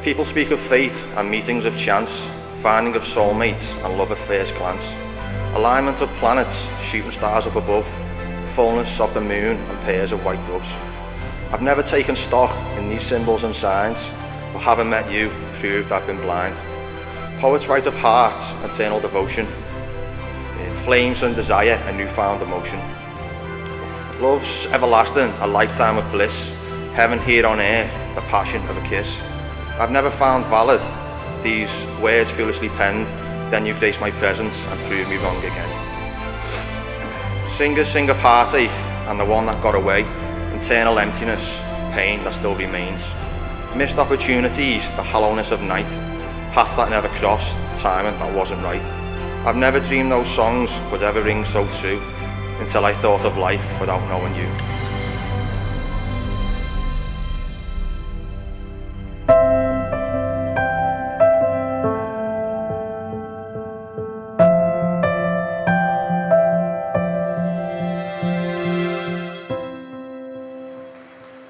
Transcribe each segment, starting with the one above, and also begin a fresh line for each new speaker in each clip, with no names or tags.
People speak of fate and meetings of chance, finding of soulmates and love at first glance. Alignment of planets, shooting stars up above, fullness of the moon and pairs of white doves. I've never taken stock in these symbols and signs, but having met you, proved I've been blind. Poets write of heart, eternal devotion, flames and desire, a newfound emotion. Love's everlasting, a lifetime of bliss, heaven here on earth, the passion of a kiss. I've never found valid these words foolishly penned, then you grace my presence and prove me wrong again. Singers sing of heartache and the one that got away, internal emptiness, pain that still remains. Missed opportunities, the hollowness of night, paths that never crossed, timing that wasn't right. I've never dreamed those songs would ever ring so true, until I thought of life without knowing you.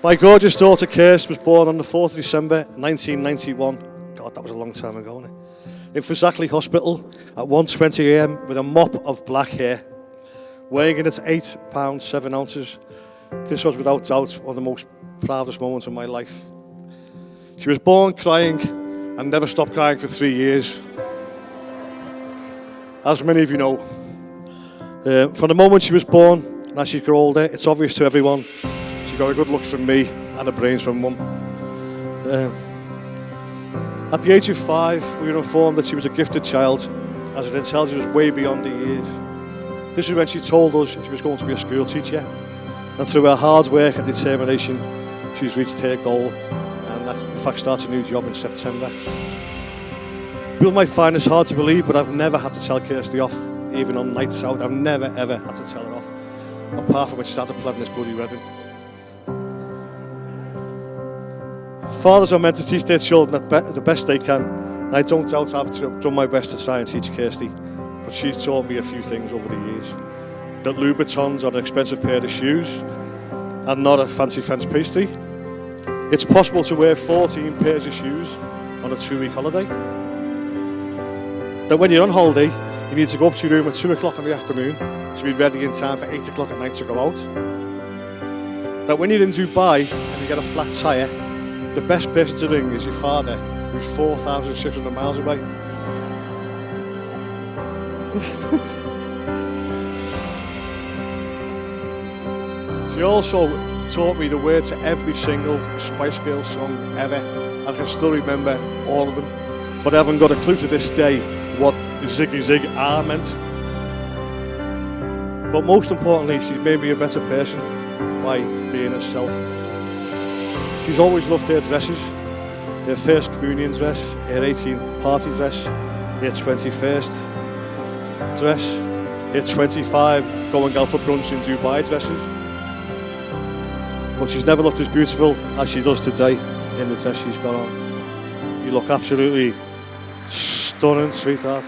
My gorgeous daughter Kirsty was born on the 4th of December 1991. God, that was a long time ago, wasn't it? In Fusackley Hospital at 1:20 a.m. with a mop of black hair, weighing in at 8 pounds 7 ounces. This was without doubt one of the most proudest moments of my life. She was born crying and never stopped crying for 3 years. As many of you know, from the moment she was born and as she grew older, it's obvious to everyone she got a good look from me and a brains from mum. At the age of 5, we were informed that she was a gifted child, as her intelligence was way beyond her years. This is when she told us she was going to be a school teacher, and through her hard work and determination, she's reached her goal, and that in fact starts a new job in September. People might find this hard to believe, but I've never had to tell Kirsty off, even on nights out. I've never ever had to tell her off, apart from when she started planning this bloody wedding. Fathers are meant to teach their children the best they can, and I don't doubt I've done my best to try and teach Kirsty, but she's taught me a few things over the years. That Louboutins are an expensive pair of shoes and not a fancy French pastry. It's possible to wear 14 pairs of shoes on a 2-week holiday. That when you're on holiday, you need to go up to your room at 2 o'clock in the afternoon to be ready in time for 8 o'clock at night to go out. That when you're in Dubai and you get a flat tyre, the best person to ring is your father, who's 4,600 miles away. She also taught me the word to every single Spice Girls song ever, and I can still remember all of them, but I haven't got a clue to this day what Ziggy Zig R meant. But most importantly, she's made me a better person by being herself. She's always loved her dresses, her first communion dress, her 18th party dress, her 21st dress, her 25 going out for brunch in Dubai dresses. But she's never looked as beautiful as she does today in the dress she's got on. You look absolutely stunning, sweetheart.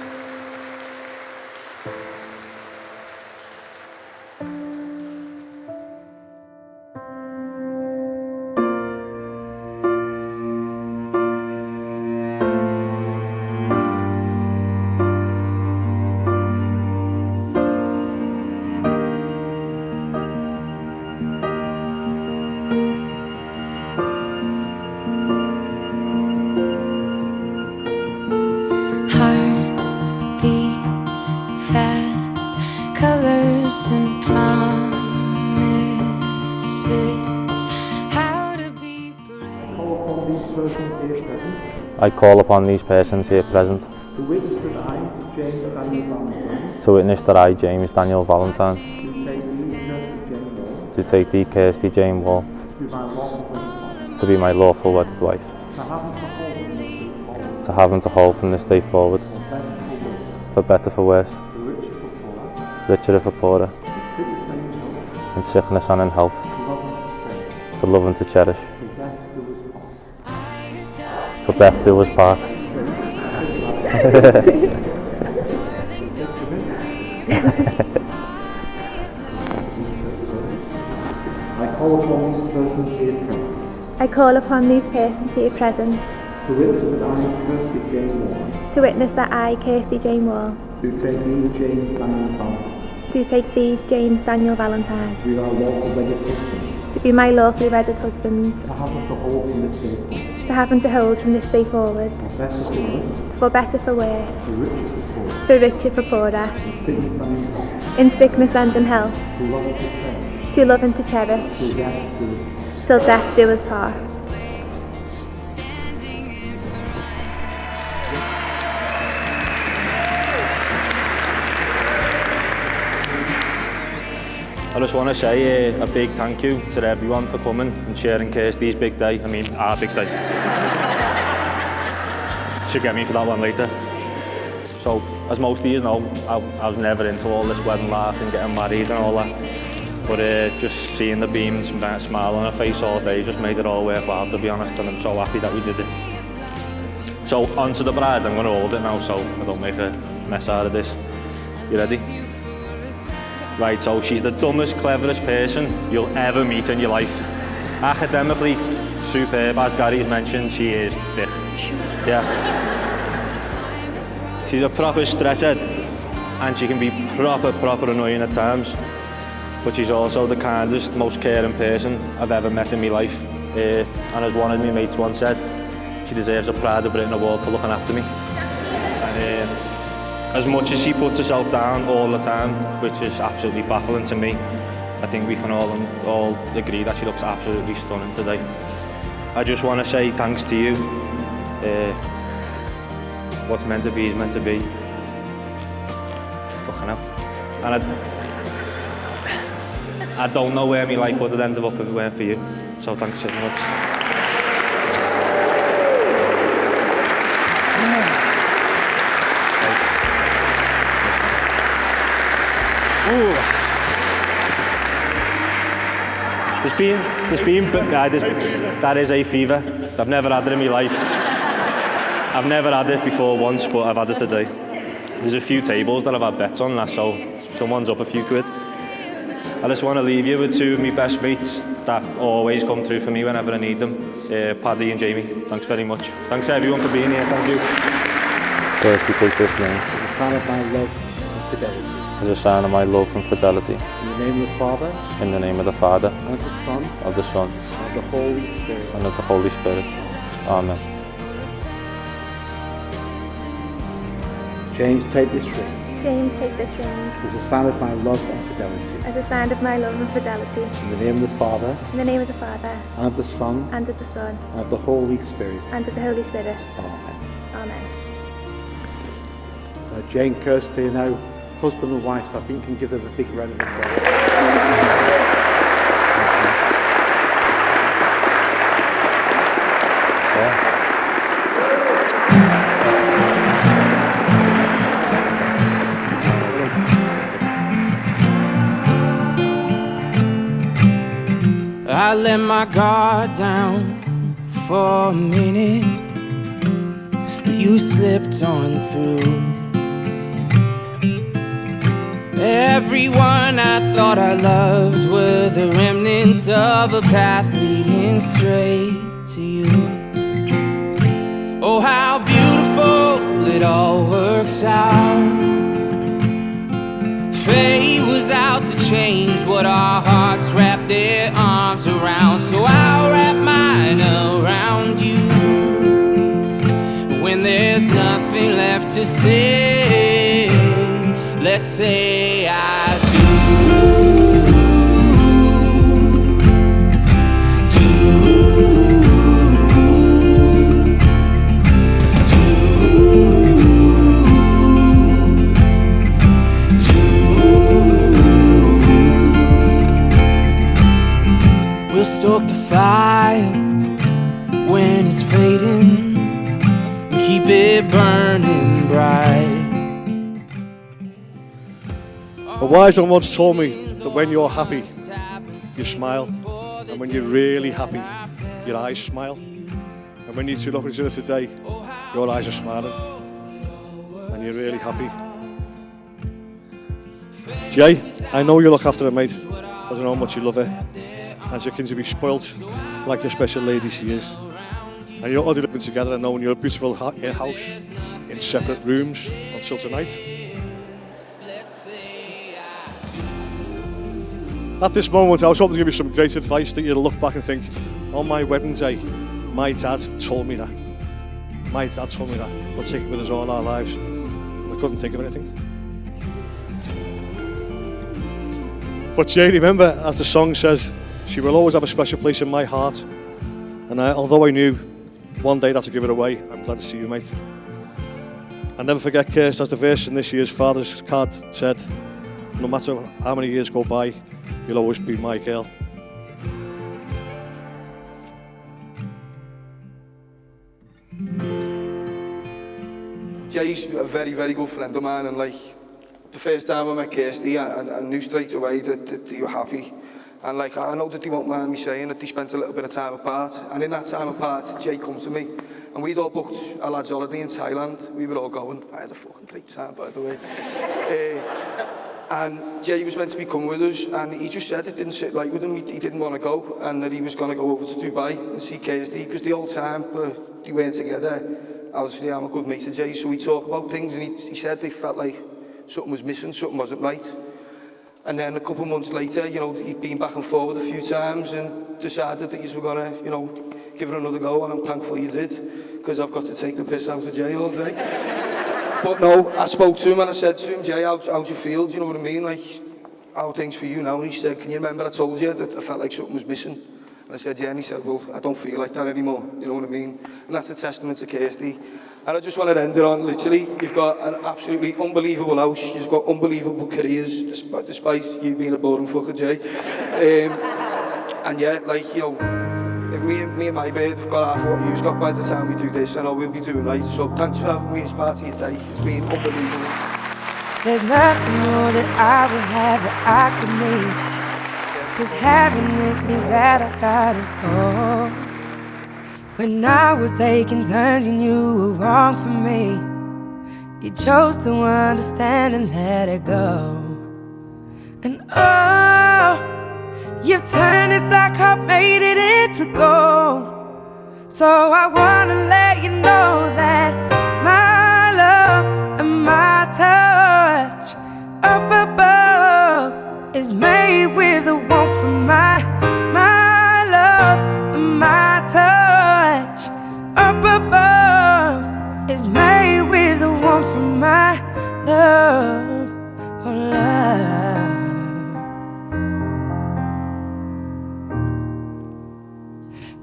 And promises, how to be brave.
I call upon these persons here present
to witness that I, James Daniel Valentine,
to take thee, Kirsty Jane Wall, to be my lawful wedded wife, to have and to hold from this day forward, for better for worse, richer for poorer, in sickness and in health, to love and to cherish, for death do us part.
I call upon these persons here present To witness that I, Kirsty Jane Moore,
To witness that I, Kirsty Jane Wall,
do take thee, James Daniel Valentine,
do take thee, James Daniel Valentine,
to be our lawful wedded husband,
to be my lawfully wedded husband,
to have and to hold from this day forward,
to have and to hold from this day forward,
for better for worse,
for better, for worse,
for richer
for richer,
for poorer,
for poorer,
in sickness and in health,
in sickness and in health,
to love and to cherish,
to love and to cherish,
till death do us
till death do us part.
I just want to say a big thank you to everyone for coming and sharing Kirsty's big day. I mean, our big day. She'll get me for that one later. So, as most of you know, I was never into all this wedding life and getting married and all that. But just seeing the beams and that smile on her face all day just made it all worthwhile, to be honest, and I'm so happy that we did it. So, on to the bride. I'm going to hold it now so I don't make a mess out of this. You ready? Right, so she's the dumbest, cleverest person you'll ever meet in your life. Academically superb, as Gary's mentioned, she is thick. Yeah. She's a proper stresshead, and she can be proper annoying at times. But she's also the kindest, most caring person I've ever met in my life. And as one of my mates once said, she deserves a Pride of Britain award for looking after me. And, as much as she puts herself down all the time, which is absolutely baffling to me, I think we can all agree that she looks absolutely stunning today. I just want to say thanks to you. What's meant to be is meant to be. Fucking hell. And I don't know where my life would have ended up if it weren't for you. So thanks so much. That is a fever. I've never had it in my life. I've never had it before once, but I've had it today. There's a few tables that I've had bets on, so someone's up a few quid. I just want to leave you with two of my best mates that always come through for me whenever I need them. Paddy and Jamie, thanks very much. Thanks everyone for being here, thank you.
Kirsty, take this ring
as a sign of my love and fidelity.
as a sign of my love and fidelity.
In the name of the Father,
In the name of the Father,
and of the Son,
of the Son,
and of the Holy Spirit.
and of the Holy Spirit. Amen.
James, take this ring
James, take this ring
as a sign of my love and fidelity.
as a sign of my love and fidelity.
In the name of the Father,
In the name of the Father,
and of the Son,
and of the Son,
and of the Holy Spirit.
and of the Holy Spirit.
Amen.
Amen.
So Jane, Kirsty are now husband and wife, so I think you can give them a big round of applause.
I let my guard down for a minute, but you slipped on through. Everyone I thought I loved were the remnants of a path leading straight to you. Oh, how beautiful it all works out. Fate was out to change what our hearts wrapped their arms around. So I'll wrap mine around you. When there's nothing left to say, let's say I do. We'll stoke the fire when it's fading and keep it burning bright.
A wise one once told me that when you're happy, you smile, and when you're really happy, your eyes smile. And when you two look at each other today, your eyes are smiling, and you're really happy. Jay, I know you look after her, mate, because I know how much you love her, and she can to be spoilt like the special lady she is. And you're already living together and knowing you're a beautiful house in separate rooms until tonight. At this moment, I was hoping to give you some great advice that you'll look back and think, on my wedding day, my dad told me that. My dad told me that. We'll take it with us all our lives. I couldn't think of anything. But Jay, remember, as the song says, she will always have a special place in my heart. And although I knew one day I'd have to give it away, I'm glad to see you, mate. And never forget, Kirsty, as the verse in this year's Father's card said, no matter how many years go by, you'll always be my girl.
Jay's a very, very good friend of mine, and like the first time I met Kirsty, I knew straight away that they were happy. And like I know that they won't mind me saying that they spent a little bit of time apart. And in that time apart, Jay come to me, and we'd all booked a lad's holiday in Thailand. We were all going. I had a fucking great time, by the way. And Jay was meant to be coming with us, and he just said it didn't sit right with him. He didn't want to go, and that he was going to go over to Dubai and see Kirsty, because the whole time they weren't together. Obviously, I'm a good mate of Jay, so we talk about things, and he said they felt like something was missing, something wasn't right. And then a couple of months later, you know, he'd been back and forward a few times and decided that you were going to, you know, give it another go, and I'm thankful you did, because I've got to take the piss out of Jay all day. But no, I spoke to him and I said to him, Jay, how do you feel? Do you know what I mean? Like, how are things for you now? And he said, can you remember I told you that I felt like something was missing? And I said, yeah, and he said, well, I don't feel like that anymore, you know what I mean? And that's a testament to Kirsty. And I just want to end it on, literally, you've got an absolutely unbelievable house, you've got unbelievable careers, despite you being a boring fucker, Jay. And yeah, like, you know, if me and my bird have got half what you've got by the time we do this, I know we'll be doing right. So thanks for having me as part of your day. It's been unbelievable.
There's nothing more that I would have that I could need. 'Cause having this means that I got it all. When I was taking turns, you knew were wrong for me. You chose to understand and let it go. And oh, you've turned this black heart, made it into gold. So I wanna let you know that my love and my touch up above is made with the warmth from my love and my touch up above is made with the warmth from my love, oh love.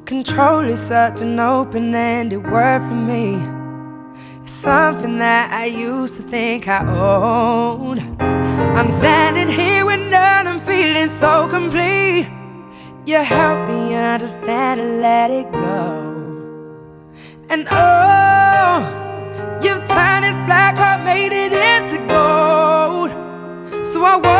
Control is such an open-ended word for me. It's something that I used to think I owned. I'm standing here with none, I'm feeling so complete. You help me understand and let it go. And oh, you've turned this black heart, made it into gold. So I want